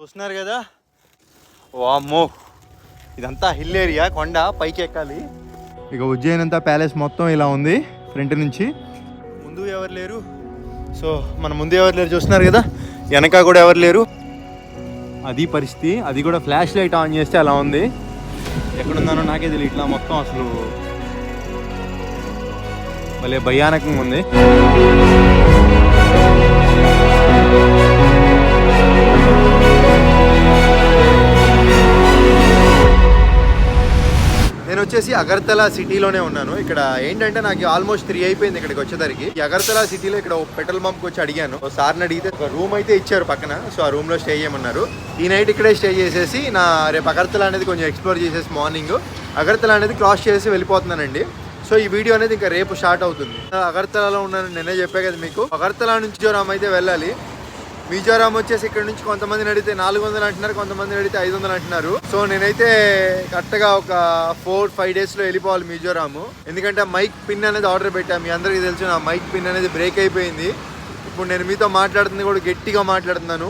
చూస్తున్నారు కదా, వామ్మో ఇదంతా హిల్ ఏరియా, కొండ పైకి ఎక్కాలి. ఇక ఉజ్జయినంతా ప్యాలెస్ మొత్తం ఇలా ఉంది ఫ్రంట్ నుంచి. ముందు ఎవరు లేరు, సో మన ముందు ఎవరు లేరు చూస్తున్నారు కదా, వెనక కూడా ఎవరు లేరు. అది పరిస్థితి. అది కూడా ఫ్లాష్ లైట్ ఆన్ చేస్తే అలా ఉంది. ఎక్కడున్నానో నాకే తెలియదు. ఇట్లా మొత్తం అసలు భలే భయానకంగా ఉంది. నేను వచ్చేసి అగర్తలా సిటీలోనే ఉన్నాను. ఇక్కడ ఏంటంటే నాకు ఆల్మోస్ట్ 3 అయిపోయింది ఇక్కడికి వచ్చేసరికి. ఈ అగర్తలా సిటీలో ఇక్కడ పెట్రోల్ పంప్కి వచ్చి అడిగాను. సార్ని అడిగితే ఒక రూమ్ అయితే ఇచ్చారు పక్కన. సో ఆ రూమ్లో స్టే చేయమన్నారు. ఈ నైట్ ఇక్కడే స్టే చేసేసి నా రేపు అగర్తలా అనేది కొంచెం ఎక్స్ప్లోర్ చేసేసి మార్నింగ్ అగర్తలా అనేది క్రాస్ చేసి వెళ్ళిపోతున్నానండి. సో ఈ వీడియో అనేది ఇంకా రేపు స్టార్ట్ అవుతుంది. అగర్తలాలో ఉన్నాను, నిన్నే చెప్పా కదా మీకు. అగర్తలా నుంచి మిజోరాం అయితే వెళ్ళాలి. మిజోరాం వచ్చేసి ఇక్కడ నుంచి కొంతమందిని అడిగితే 400 అంటున్నారు, కొంతమంది అడిగితే 500 అంటున్నారు. సో నేనైతే కరెక్ట్గా ఒక 4-5 డేస్లో వెళ్ళిపోవాలి మిజోరాము. ఎందుకంటే మైక్ పిన్ అనేది ఆర్డర్ పెట్టాను. మీ అందరికీ తెలుసు నా మైక్ పిన్ అనేది బ్రేక్ అయిపోయింది. ఇప్పుడు నేను మీతో మాట్లాడుతుంది కూడా గట్టిగా మాట్లాడుతున్నాను,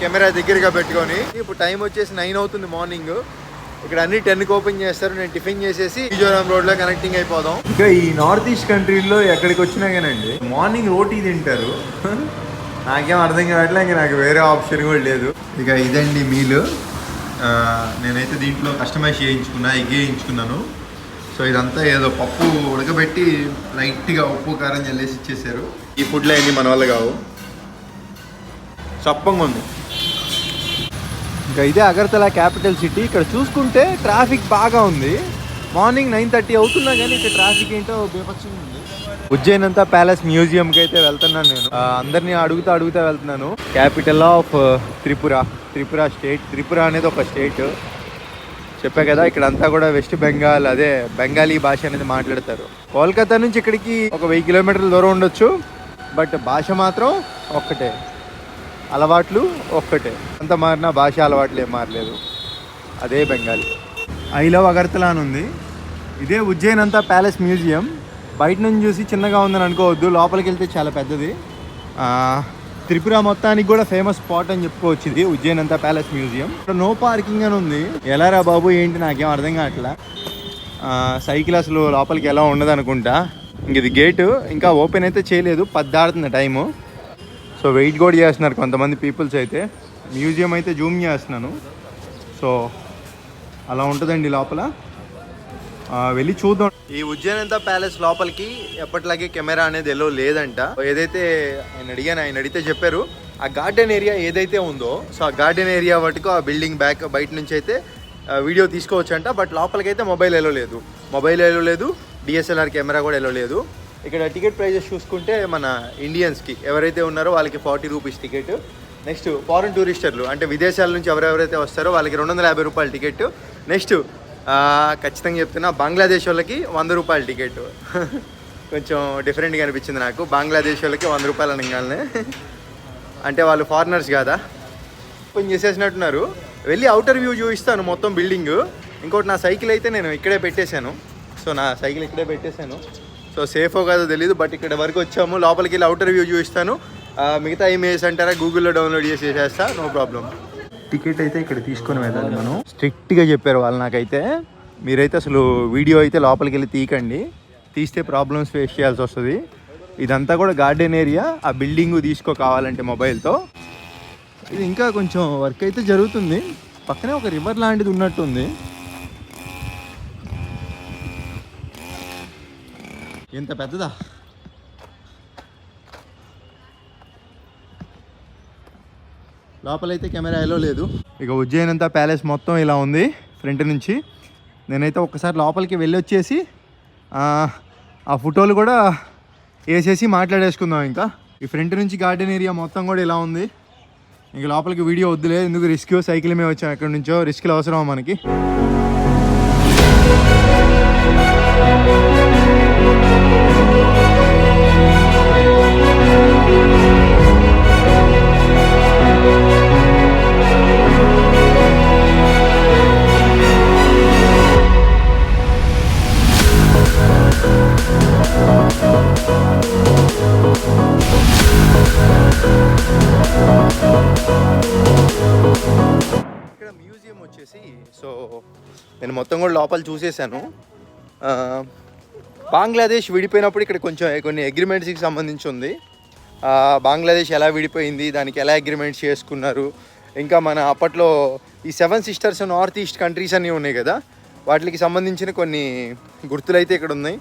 కెమెరా దగ్గరగా పెట్టుకొని. ఇప్పుడు టైం వచ్చేసి 9 అవుతుంది మార్నింగ్. ఇక్కడ అన్ని 10కి ఓపెన్ చేస్తారు. నేను టిఫిన్ చేసేసి మిజోరాం రోడ్లో కనెక్టింగ్ అయిపోదాం. ఇంకా ఈ నార్త్ ఈస్ట్ కంట్రీలో ఎక్కడికి వచ్చినా కానండి మార్నింగ్ రోటీ తింటారు. నాకేం అర్థం కావట్లే, ఇంకా నాకు వేరే ఆప్షన్ కూడా లేదు. ఇక ఇదండి మీలు. నేనైతే దీంట్లో కస్టమైజ్ చేయించుకున్నా, ఎగ్ వేయించుకున్నాను. సో ఇదంతా ఏదో పప్పు ఉడకబెట్టి లైట్గా ఉప్పు కారం చల్లేసి ఇచ్చేసారు. ఈ ఫుడ్లో ఏంటి మన వల్ల కావు, చప్పంగా ఉంది. ఇంకా ఇదే అగర్తలా క్యాపిటల్ సిటీ. ఇక్కడ చూసుకుంటే ట్రాఫిక్ బాగా ఉంది. మార్నింగ్ 9:30 అవుతున్నా కానీ ఇక్కడ ట్రాఫిక్ ఏంటో బీభత్సంగా ఉంది. ఉజ్జయినంతా ప్యాలెస్ మ్యూజియంకి అయితే వెళ్తున్నాను నేను. అందరినీ అడుగుతా వెళ్తున్నాను. Capital of Tripura state. Tripura అనేది ఒక స్టేట్ చెప్పా కదా. ఇక్కడ అంతా కూడా వెస్ట్ బెంగాల్, అదే బెంగాలీ భాష అనేది మాట్లాడతారు. కోల్కతా నుంచి ఇక్కడికి ఒక 1000 కిలోమీటర్ల దూరం ఉండొచ్చు. బట్ భాష మాత్రం ఒక్కటే, అలవాట్లు ఒక్కటే. అంత మారినా భాష అలవాట్లు ఏం మారలేదు, అదే బెంగాలీ. ఐ లవ్ అగర్తలా అని ఉంది. ఇదే ఉజ్జయినంతా ప్యాలెస్ మ్యూజియం. బయట నుంచి చూసి చిన్నగా ఉందని అనుకోవద్దు, లోపలికి వెళ్తే చాలా పెద్దది. త్రిపుర మొత్తానికి కూడా ఫేమస్ స్పాట్ అని చెప్పుకోవచ్చు ఇది ఉజ్జయినంతా ప్యాలెస్ మ్యూజియం. ఇక్కడ నో పార్కింగ్ అని ఉంది. ఎలారా బాబు ఏంటి నాకేం అర్థం కావట్లా. సైకిల్ అసలు లోపలికి ఎలా ఉండదు అనుకుంటా. ఇంక ఇది గేటు ఇంకా ఓపెన్ అయితే చేయలేదు, 10 దాడుతుంది టైము. సో వెయిట్ కూడా చేస్తున్నారు కొంతమంది పీపుల్స్ అయితే. మ్యూజియం అయితే జూమ్ చేస్తున్నాను. సో అలా ఉంటుందండి లోపల, వెళ్ళి చూద్దాం. ఈ ఉజ్జయినంతా ప్యాలెస్ లోపలికి ఎప్పటిలాగే కెమెరా అనేది ఎల్లో లేదంట. ఏదైతే ఆయన అడిగితే చెప్పారు ఆ గార్డెన్ ఏరియా ఏదైతే ఉందో, సో ఆ గార్డెన్ ఏరియా వరకు ఆ బిల్డింగ్ బ్యాక్ బయట నుంచి అయితే వీడియో తీసుకోవచ్చు అంట. బట్ లోపలికి అయితే మొబైల్ ఎల్లో లేదు, డిఎస్ఎల్ఆర్ కెమెరా కూడా ఎల్లో లేదు. ఇక్కడ టికెట్ ప్రైజెస్ చూసుకుంటే మన ఇండియన్స్కి ఎవరైతే ఉన్నారో వాళ్ళకి 40 రూపీస్ టికెట్. నెక్స్ట్ ఫారెన్ టూరిస్టర్లు అంటే విదేశాల నుంచి ఎవరెవరైతే వస్తారో వాళ్ళకి 250 రూపాయల టికెట్. నెక్స్ట్ ఖచ్చితంగా చెప్తున్నా బంగ్లాదేశ్ వాళ్ళకి 100 రూపాయల టికెట్. కొంచెం డిఫరెంట్గా అనిపించింది నాకు. బంగ్లాదేశ్ వాళ్ళకి 100 రూపాయలు అనగానే అంటే వాళ్ళు ఫారినర్స్ కాదా, కొంచెం చేసేసినట్టున్నారు. వెళ్ళి అవుటర్ వ్యూ చూపిస్తాను మొత్తం బిల్డింగ్. ఇంకోటి నా సైకిల్ అయితే నేను ఇక్కడే పెట్టేశాను. సో సేఫో కాదో తెలీదు, బట్ ఇక్కడ వరకు వచ్చాము. లోపలికి వెళ్ళి అవుటర్ వ్యూ చూపిస్తాను. మిగతా ఇమేజ్ అంటారా గూగుల్లో డౌన్లోడ్ చేసేస్తా, నో ప్రాబ్లం. టికెట్ అయితే ఇక్కడ తీసుకొని వెళ్ళాలి మనం. స్ట్రిక్ట్గా చెప్పారు వాళ్ళు నాకైతే, మీరైతే అసలు వీడియో అయితే లోపలికి వెళ్ళి తీయకండి, తీస్తే ప్రాబ్లమ్స్ ఫేస్ చేయాల్సి వస్తుంది. ఇదంతా కూడా గార్డెన్ ఏరియా. ఆ బిల్డింగ్ తీసుకో కావాలంటే మొబైల్తో. ఇది ఇంకా కొంచెం వర్క్ అయితే జరుగుతుంది. పక్కనే ఒక రివర్ లాంటిది ఉన్నట్టుంది. ఎంత పెద్దదా. లోపలైతే కెమెరా ఎల్లో లేదు. ఇక ఉజ్జయినంతా ప్యాలెస్ మొత్తం ఇలా ఉంది ఫ్రంట్ నుంచి. నేనైతే ఒక్కసారి లోపలికి వెళ్ళొచ్చేసి ఆ ఫోటోలు కూడా వేసేసి మాట్లాడేసుకుందాం. ఇంకా ఈ ఫ్రంట్ నుంచి గార్డెన్ ఏరియా మొత్తం కూడా ఇలా ఉంది. ఇంక లోపలికి వీడియో వద్దులే, ఎందుకు రిస్క్. సైకిల్ మీద వచ్చాం ఎక్కడి నుంచో, రిస్క్లు అవసరమా మనకి. మ్యూజియం వచ్చేసి సో నేను మొత్తం కూడా లోపల చూసేసాను. బంగ్లాదేశ్ విడిపోయినప్పుడు ఇక్కడ కొంచెం కొన్ని అగ్రిమెంట్స్కి సంబంధించి ఉంది. బంగ్లాదేశ్ ఎలా విడిపోయింది, దానికి ఎలా అగ్రిమెంట్స్ చేసుకున్నారు, ఇంకా మన అప్పట్లో ఈ 7 సిస్టర్స్ నార్త్ ఈస్ట్ కంట్రీస్ అన్నీ ఉన్నాయి కదా, వాటికి సంబంధించిన కొన్ని గుర్తులైతే ఇక్కడ ఉన్నాయి.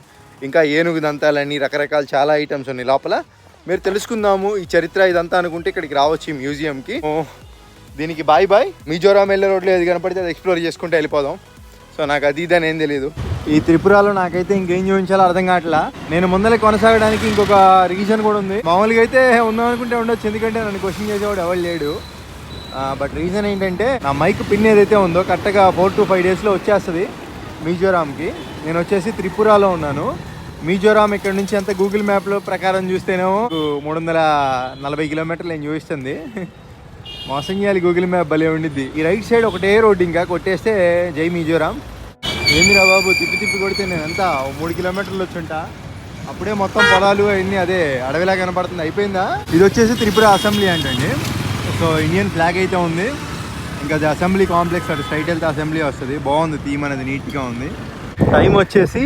ఇంకా ఏనుగు దంతాలని రకరకాల చాలా ఐటమ్స్ ఉన్నాయి లోపల. మీరు తెలుసుకుందాము ఈ చరిత్ర ఇదంతా అనుకుంటే ఇక్కడికి రావచ్చు ఈ మ్యూజియంకి. దీనికి బాయ్ బాయ్. మిజోరాం వెళ్ళే రోడ్లో ఏది కనపడితే అది ఎక్స్ప్లోర్ చేసుకుంటూ వెళ్ళిపోదాం. సో నాకు అది ఇదని ఏం తెలియదు. ఈ త్రిపురలో నాకైతే ఇంకేం చూపించాలో అర్థం కావట్లా. నేను ముందర కొనసాగడానికి ఇంకొక రీజన్ కూడా ఉంది. మామూలుగా అయితే ఉందాం అనుకుంటే ఉండొచ్చు, ఎందుకంటే నన్ను క్వశ్చన్ చేసేవాడు ఎవరు లేడు. బట్ రీజన్ ఏంటంటే నా మైక్ పిన్ ఏదైతే ఉందో కరెక్ట్గా 4 to 5 డేస్లో వచ్చేస్తుంది మిజోరాంకి. నేను వచ్చేసి త్రిపురలో ఉన్నాను. మిజోరాం ఇక్కడ నుంచి అంత గూగుల్ మ్యాప్లో ప్రకారం చూస్తేనేమో 340 కిలోమీటర్లు నేను చూపిస్తుంది. మోసం చేయాలి గూగుల్ మ్యాప్ భలే ఉండిద్ది. ఈ రైట్ సైడ్ ఒకటే రోడ్ ఇంకా కొట్టేస్తే జై మిజోరాం. ఏందిరా బాబు తిప్పి కొడితే నేను ఎంత 3 కిలోమీటర్లు వచ్చుంటా. అప్పుడే మొత్తం పొలాలు అవన్నీ అదే అడవిలా కనపడుతుంది. అయిపోయిందా? ఇది వచ్చేసి త్రిపుర అసెంబ్లీ అంటండి. సో ఇండియన్ ఫ్లాగ్ అయితే ఉంది. ఇంకా అది అసెంబ్లీ కాంప్లెక్స్, అటు స్ట్రైట్ వెళ్తే అసెంబ్లీ వస్తుంది. బాగుంది, థీమ్ అనేది నీట్గా ఉంది. టైం వచ్చేసి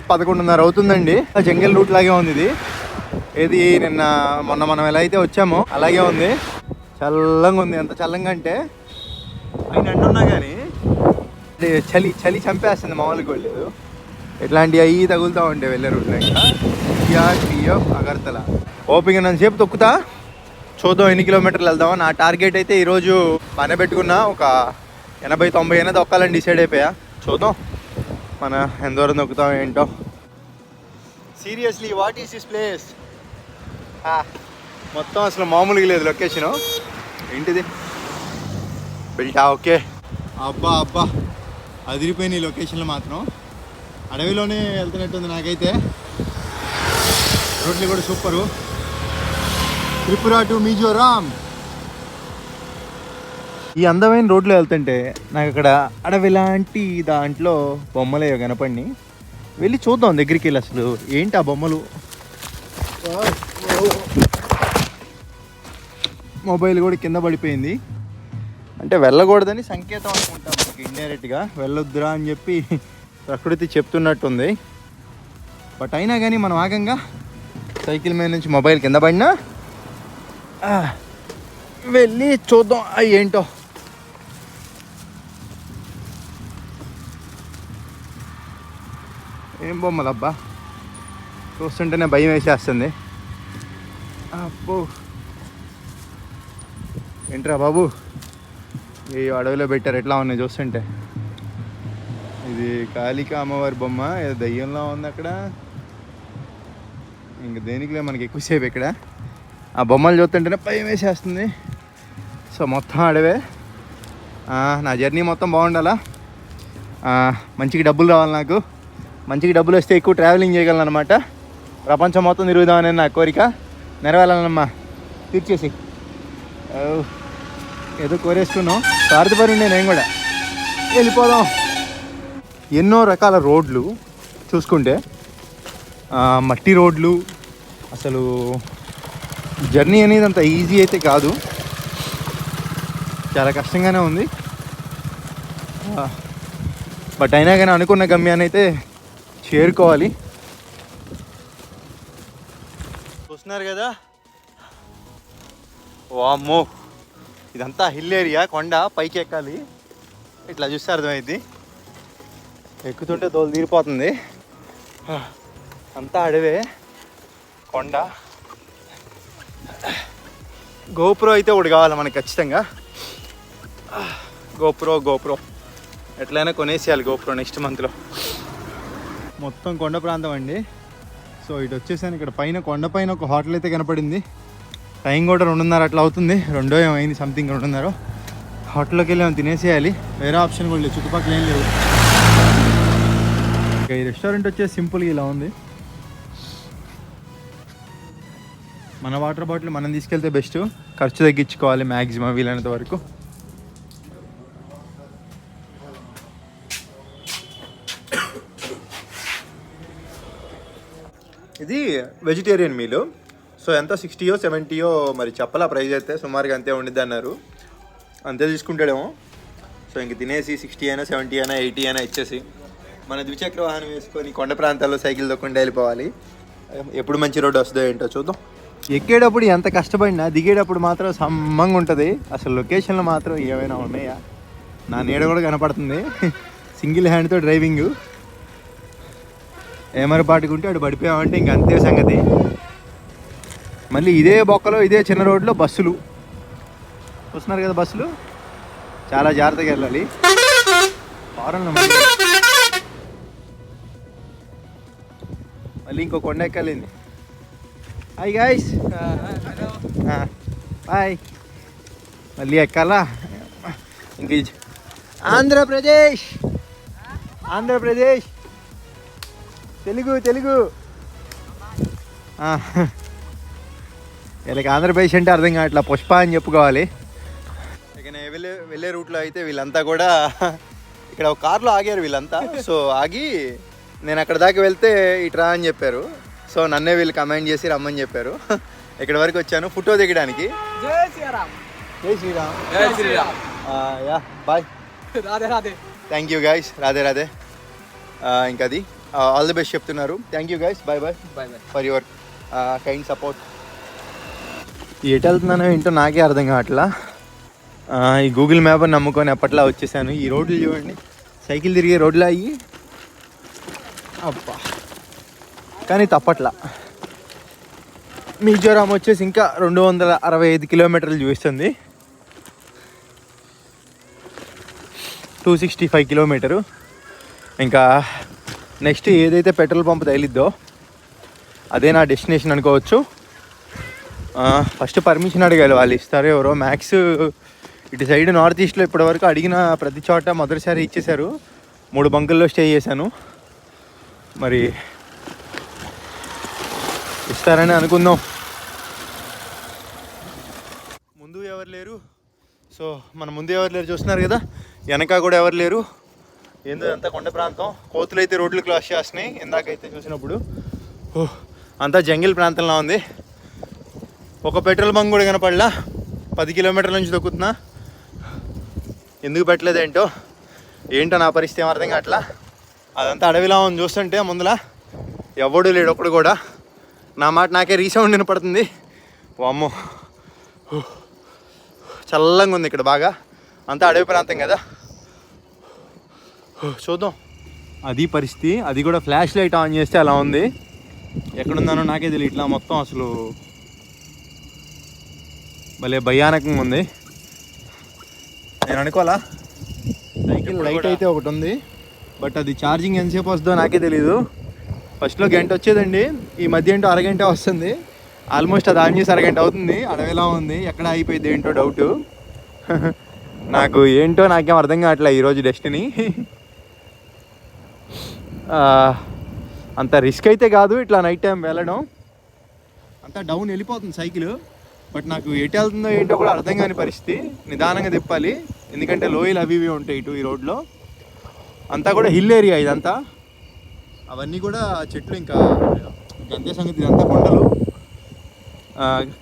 11:30 అవుతుందండి. జంగల్ రూట్ లాగే ఉంది ఇది. ఇది మొన్న మనం ఎలా అయితే వచ్చామో అలాగే ఉంది. చల్లంగా ఉంది. ఎంత చల్లంగా అంటే ఆయన అంటున్నా కానీ చలి చంపేస్తుంది. మామూలుగా వెళ్ళలేదు. ఇట్లాంటివి అవి తగులుతూ ఉంటాయి వెళ్ళే రూట్లో. ఇంకా టీఎఫ్ అగర్తల ఓపిక నన్నుసేపు తొక్కుతా. చూద్దాం ఎన్ని కిలోమీటర్లు వెళ్దామో. నా టార్గెట్ అయితే ఈరోజు బాగానే పెట్టుకున్నా. ఒక 80-90 అయినా తొక్కాలని డిసైడ్ అయిపోయా. చూద్దాం మన ఎంత దూరం తొక్కుతాం ఏంటో. Seriously what is this place? మొత్తం అసలు మామూలుగా లేదు లొకేషను. ఏంటిది బిల్టా? ఓకే. అబ్బా అదిరిపోయిన ఈ లొకేషన్లో మాత్రం అడవిలోనే వెళ్తున్నట్టుంది నాకైతే. రోడ్లు కూడా సూపరు. త్రిపుర టు మిజోరాం. ఈ అందమైన రోడ్లో వెళ్తుంటే నాకు అక్కడ అడవి లాంటి దాంట్లో బొమ్మలే కనపడి వెళ్ళి చూద్దాం దగ్గరికి వెళ్ళి. అసలు ఏంటి ఆ బొమ్మలు? మొబైల్ కూడా కింద పడిపోయింది. అంటే వెళ్ళకూడదని సంకేతం అనుకుంటాం మనకి. ఇండైరెక్ట్గా వెళ్ళొద్దురా అని చెప్పి ప్రకృతి చెప్తున్నట్టుంది. బట్ అయినా కానీ మనం ఆగంగా సైకిల్ మీద నుంచి మొబైల్ కింద పడినా వెళ్ళి చూద్దాం అవి ఏంటో. ఏం బొమ్మలు అబ్బా, చూస్తుంటేనే భయం వేసేస్తుంది. అబ్బో ఏంట్రా బాబు ఈ అడవిలో పెట్టారు, ఎట్లా ఉన్నాయి చూస్తుంటే. ఇది కాళిక అమ్మవారి బొమ్మ, ఏదో దయ్యంలో ఉంది అక్కడ. ఇంక దేనికిలే మనకి ఎక్కువసేపు ఇక్కడ. ఆ బొమ్మలు చూస్తుంటేనే భయం వేసేస్తుంది. సో మొత్తం అడవే. నా జర్నీ మొత్తం బాగుండాలా, మంచిగా డబ్బులు రావాలి. నాకు మంచిగా డబ్బులు వస్తే ఎక్కువ ట్రావెలింగ్ చేయగలను అనమాట. ప్రపంచం మొత్తం తిరుగుదామని నా కోరిక నెరవేరాలన్నమ్మా. తీర్చేసి ఏదో కోరేసుకున్నాం. స్వార్థపడి నేను కూడా వెళ్ళిపోదాం. ఎన్నో రకాల రోడ్లు చూసుకుంటే, మట్టి రోడ్లు. అసలు జర్నీ అనేది అంత ఈజీ అయితే కాదు, చాలా కష్టంగానే ఉంది. బట్ అయినా కానీ అనుకున్న గమ్యాన్ని అయితే చేరుకోవాలి. చూస్తున్నారు కదా, వామ్మో ఇదంతా హిల్ ఏరియా, కొండ పైకి ఎక్కాలి. ఇట్లా చూస్తే అర్థమైంది. ఎక్కుతుంటే తోలు తీరిపోతుంది. అంతా అడవే, కొండ. గోప్రో అయితే ఒకటి కావాలి మనకి ఖచ్చితంగా. గోప్రో ఎట్లయినా కొనేసేయాలి గోప్రో నెక్స్ట్ మంత్లో. మొత్తం కొండ ప్రాంతం అండి. సో ఇటు వచ్చేసాను. ఇక్కడ పైన కొండపైన ఒక హోటల్ అయితే కనపడింది. టైం కూడా 2:30 అట్లా అవుతుంది. 2 ఏమైంది సంథింగ్ 2:30. హోటల్లోకి వెళ్ళి ఏమైనా తినేసేయాలి, వేరే ఆప్షన్ కూడా లేదు, చుట్టుపక్కల ఏం లేవు. ఇక ఈ రెస్టారెంట్ వచ్చేసి సింపుల్గా ఇలా ఉంది. మన వాటర్ బాటిల్ మనం తీసుకెళ్తే బెస్ట్, ఖర్చు తగ్గించుకోవాలి మ్యాక్సిమం వీలైనంత వరకు. ఇది వెజిటేరియన్ మీలు. సో ఎంత 60 or 70 మరి చెప్పాలా ప్రైస్ అయితే, సుమారుగా అంతే ఉండిద్ది అన్నారు. అంతే తీసుకుంటాడేమో. సో ఇంక తినేసి 60 అయినా 70 అయినా 80 అయినా ఇచ్చేసి మన ద్విచక్ర వాహనం వేసుకొని కొండ ప్రాంతాల్లో సైకిల్ తొక్కుండా వెళ్ళిపోవాలి. ఎప్పుడు మంచి రోడ్డు వస్తుందో ఏంటో చూద్దాం. ఎక్కేటప్పుడు ఎంత కష్టపడినా దిగేటప్పుడు మాత్రం సమ్మంగా ఉంటుంది. అసలు లొకేషన్లు మాత్రం ఏమైనా ఉన్నాయా? నా నీడ కూడా కనపడుతుంది. సింగిల్ హ్యాండ్తో డ్రైవింగ్. ఏమరపాటుకుంటే అటు పడిపోయామంటే ఇంక అంతే సంగతి. మళ్ళీ ఇదే బొక్కలో ఇదే చిన్న రోడ్లో బస్సులు చూస్తున్నారు కదా. బస్సులు చాలా జాగ్రత్తగా వెళ్ళాలి. ఫారెన్లో మళ్ళీ ఇంకో కొండ ఎక్కాలింది. Hi guys, bye. మళ్ళీ ఎక్కాలా ఇంక. ఆంధ్రప్రదేశ్ తెలుగు వీళ్ళకి ఆంధ్రప్రదేశ్ అంటే అర్థం కావట్లా, పుష్ప అని చెప్పుకోవాలి. ఇక నేను వెళ్ళే రూట్లో అయితే వీళ్ళంతా కూడా ఇక్కడ ఒక కార్లో ఆగారు వీళ్ళంతా. సో ఆగి నేను అక్కడ దాకా వెళ్తే ఇట్రా అని చెప్పారు. సో నన్నే వీళ్ళు కమెంట్ చేసి రమ్మని చెప్పారు. ఇక్కడ వరకు వచ్చాను ఫోటో దిగడానికి. జై Shriram. Yeah bye. Thank you guys. Radhe. ఇంకా అది ఆల్ ది బెస్ట్ చెప్తున్నారు. Thank you guys. Bye for your kind support. ఎటు వెళ్తున్నానో ఏంటో నాకే అర్థం కావట్లా. ఈ గూగుల్ మ్యాప్ నమ్ముకొని అప్పట్లా వచ్చేసాను. ఈ రోడ్లు చూడండి, సైకిల్ తిరిగే రోడ్లు అయ్యి అబ్బా. కానీ తప్పట్లా. మిజోరాం వచ్చేసి ఇంకా 265 కిలోమీటర్లు చూపిస్తుంది. 265 కిలోమీటరు. ఇంకా నెక్స్ట్ ఏదైతే పెట్రోల్ పంప్ తగిలిద్దో అదే నా డెస్టినేషన్ అనుకోవచ్చు. ఫస్ట్ పర్మిషన్ అడగాలి, వాళ్ళు ఇస్తారు ఎవరో. మ్యాక్స్ ఇటు సైడ్ నార్త్ ఈస్ట్లో ఇప్పటివరకు అడిగిన ప్రతి చోట మొదటిసారి ఇచ్చేశారు. 3 బంకుల్లో స్టే చేశాను. మరి ఇస్తారని అనుకుందాం. ముందు ఎవరు లేరు. సో మన ముందు ఎవరు లేరు చూస్తున్నారు కదా, వెనక కూడా ఎవరు లేరు. ఏందో అంతా కొండ ప్రాంతం. కోతులు అయితే రోడ్లు క్రాస్ చేస్తున్నాయి. ఇందాకైతే చూసినప్పుడు అంతా జంగిల్ ప్రాంతంలో ఉంది. ఒక పెట్రోల్ బంక్ కూడా కనపడలా. 10 కిలోమీటర్ల నుంచి దొక్కుతున్నా. ఎందుకు పెట్టలేదేంటో నా పరిస్థితి ఏం అర్థం కావట్లా. అదంతా అడవిలా ఉంది చూస్తుంటే. ముందులా ఎవడు లేడు ఒక్కడు కూడా. నా మాట నాకే రీసౌండ్ వినపడుతుంది. వామ్మో చల్లంగా ఉంది ఇక్కడ బాగా. అంతా అడవి ప్రాంతం కదా. చూద్దాం. అది పరిస్థితి. అది కూడా ఫ్లాష్ లైట్ ఆన్ చేస్తే అలా ఉంది. ఎక్కడున్నానో నాకే తెలియదు. ఇట్లా మొత్తం అసలు భలే భయానకంగా ఉంది. నేను అనుకోవాలా. సైకిల్ లైట్ అయితే ఒకటి ఉంది, బట్ అది ఛార్జింగ్ ఎంతసేపు వస్తుందో నాకే తెలీదు. ఫస్ట్లో గంట వచ్చేదండి, ఈ మధ్య ఏంటో అరగంట వస్తుంది. ఆల్మోస్ట్ అది ఆన్ చేసి అరగంట అవుతుంది. అడవిలా ఉంది. ఎక్కడ అయిపోయింది ఏంటో డౌటు. నాకు ఏంటో నాకేం అర్థం కావట్లే ఈరోజు డెస్టినీ. అంత రిస్క్ అయితే కాదు ఇట్లా నైట్ టైం వెళ్ళడం. అంతా డౌన్ వెళ్ళిపోతుంది సైకిల్. బట్ నాకు ఎటు వెళ్తుందో ఏంటో కూడా అర్థం కాని పరిస్థితి. నిదానంగా తిప్పాలి, ఎందుకంటే లోయలు అవి ఇవి ఉంటాయి ఇటు ఈ రోడ్లో. అంతా కూడా హిల్ ఏరియా ఇదంతా. అవన్నీ కూడా చెట్లు. ఇంకా అంతే సంగతి. ఇదంతా కొండలు.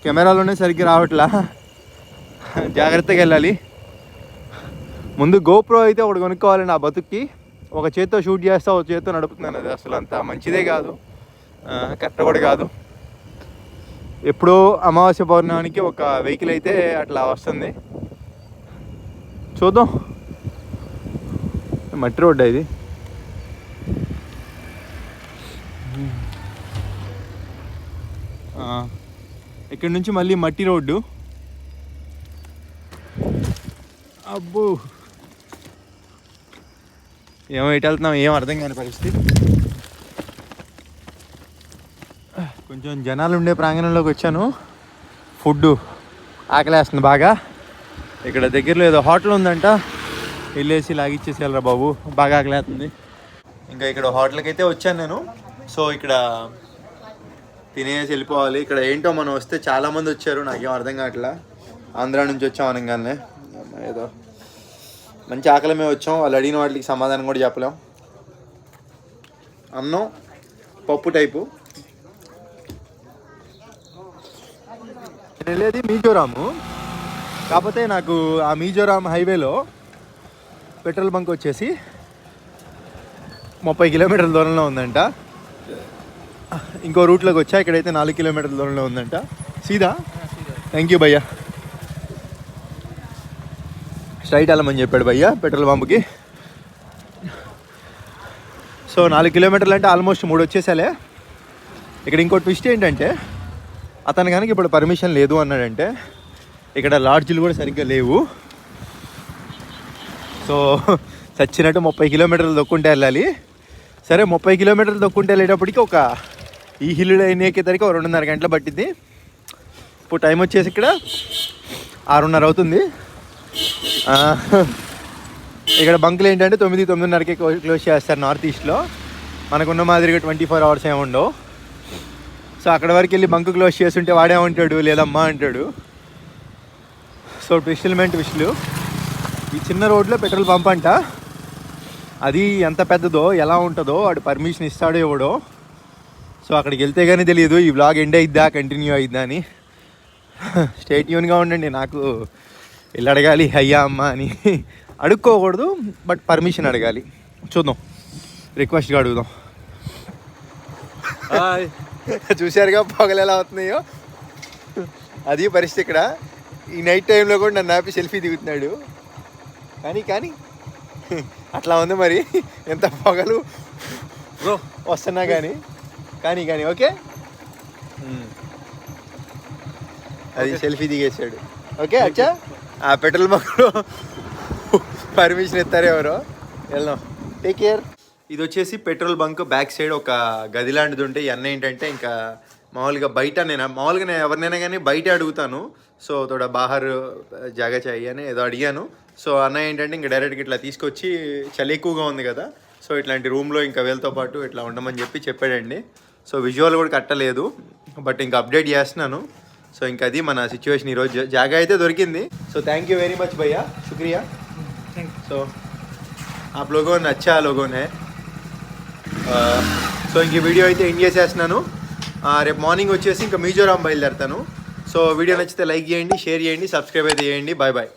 కెమెరాలోనే సరిగ్గా రావట్లా. జాగ్రత్తగా వెళ్ళాలి. ముందు గోప్రో అయితే ఒకటి కొనుక్కోవాలి నా బతుక్కి. ఒక చేత్తో షూట్ చేస్తా, ఒక చేత్తో నడుపుతున్నాను. అది అసలు అంత మంచిదే కాదు, కరెక్ట్ కూడా కాదు. ఎప్పుడో అమావాస్య పౌర్ణానికి ఒక వెహికల్ అయితే అట్లా వస్తుంది. చూద్దాం. మట్టి రోడ్డు ఇది. ఇక్కడ నుంచి మళ్ళీ మట్టి రోడ్డు. అబ్బో ఏమో ఇటు వెళ్తున్నాం ఏం అర్థం కాని పరిస్థితి. కొంచెం జనాలు ఉండే ప్రాంగణంలోకి వచ్చాను. ఫుడ్ ఆకలేస్తుంది బాగా. ఇక్కడ దగ్గరలో ఏదో హోటల్ ఉందంట, వెళ్ళేసి లాగిచ్చేసేయాలరా బాబు, బాగా ఆకలేస్తుంది. ఇంకా ఇక్కడ హోటల్కి అయితే వచ్చాను నేను. సో ఇక్కడ తినేసి వెళ్ళిపోవాలి. ఇక్కడ ఏంటో మనం వస్తే చాలామంది వచ్చారు, నాకేం అర్థం కావట్లా. ఆంధ్రా నుంచి వచ్చాం అనగానే ఏదో మంచి ఆకలి మేము వచ్చాం. వాళ్ళు అడిగిన వాటికి సమాధానం కూడా చెప్పలేం. అన్నం పప్పు టైపు. నేను వెళ్ళేది మిజోరాము. కాకపోతే నాకు ఆ మిజోరాం హైవేలో పెట్రోల్ బంక్ వచ్చేసి 30 కిలోమీటర్ల దూరంలో ఉందంట. ఇంకో రూట్లోకి వచ్చా, ఇక్కడైతే 4 కిలోమీటర్ల దూరంలో ఉందంట. సీదా థ్యాంక్ యూ భయ్యా. స్ట్రైట్ వెళ్ళమని చెప్పాడు భయ్యా పెట్రోల్ పంప్కి. సో 4 కిలోమీటర్లు అంటే ఆల్మోస్ట్ 3 వచ్చేసాలే. ఇక్కడ ఇంకో ట్విస్ట్ ఏంటంటే, అతను కనుక ఇప్పుడు పర్మిషన్ లేదు అన్నాడంటే ఇక్కడ లాడ్జ్లు కూడా సరిగ్గా లేవు. సో చచ్చినట్టు 30 కిలోమీటర్లు దొక్కుంటే వెళ్ళాలి. సరే 30 కిలోమీటర్లు దొక్కుంటే వెళ్ళేటప్పటికి ఒక ఈ హిల్ ఎక్కేసరికి 2.5 గంటలు పట్టింది. ఇప్పుడు టైం వచ్చేసి ఇక్కడ 6:30 అవుతుంది. ఇక్కడ బంకులు ఏంటంటే 9-9:30కే క్లోజ్ చేస్తారు నార్త్ ఈస్ట్లో. మనకున్న మాదిరిగా 24 అవర్స్ ఏమి ఉండవు. సో అక్కడ వరకు వెళ్ళి బంకు క్లోజ్ చేస్తుంటే వాడేమంటాడు, లేదమ్మా అంటాడు. సో ట్విస్టులు. ఈ చిన్న రోడ్లో పెట్రోల్ పంప్ అంట. అది ఎంత పెద్దదో ఎలా ఉంటుందో వాడు పర్మిషన్ ఇస్తాడో ఇవ్వడో. సో అక్కడికి వెళ్తే కానీ తెలియదు ఈ వ్లాగ్ ఎండ్ అయిద్దా కంటిన్యూ అయిద్దా అని. స్టే ట్యూన్గా ఉండండి. నాకు వెళ్ళి అడగాలి అయ్యా అమ్మ అని అడుక్కోకూడదు, బట్ పర్మిషన్ అడగాలి. చూద్దాం, రిక్వెస్ట్గా అడుగుదాం. చూశారుగా పొగలు ఎలా అవుతున్నాయో, అది పరిస్థితి ఇక్కడ. ఈ నైట్ టైంలో కూడా నన్ను ఆపి సెల్ఫీ దిగుతున్నాడు. కానీ అట్లా ఉంది మరి, ఎంత పొగలు వస్తున్నా కానీ ఓకే. అది సెల్ఫీ దిగేసాడు. ఓకే అచ్చా, ఆ పెట్రోల్ బంక్లో పర్మిషన్ ఇస్తారా ఎవరో, వెళ్దాం. Take care. ఇది వచ్చేసి పెట్రోల్ బంక్ బ్యాక్ సైడ్ ఒక గది లాంటిది ఉంటే, ఇవన్నీ ఏంటంటే ఇంకా మామూలుగా బయట నేను ఎవరినైనా కానీ బయట అడుగుతాను. సో తోడ బాహర్ జాగా చాయి అని ఏదో అడిగాను. సో అన్న ఏంటంటే ఇంకా డైరెక్ట్గా ఇట్లా తీసుకొచ్చి, చలి ఎక్కువగా ఉంది కదా, సో ఇట్లాంటి రూమ్లో ఇంకా వీళ్ళతో పాటు ఇట్లా ఉండమని చెప్పాడండి. సో విజువల్ కూడా కట్టలేదు, బట్ ఇంకా అప్డేట్ చేస్తున్నాను. సో ఇంకా అది మన సిచ్యువేషన్ ఈరోజు. జాగా అయితే దొరికింది. So thank you very much భయ్యా, శుక్రియా. సో आप लोगों ने अच्छा लोगों ने సో ఇంక వీడియో అయితే ఎండ్ చేసేస్తున్నాను. రేపు మార్నింగ్ వచ్చేసి ఇంకా మిజోరాం బయలుదేరుతాను. సో వీడియో నచ్చితే లైక్ చేయండి, షేర్ చేయండి, సబ్స్క్రైబ్ అయితే చేయండి. Bye bye.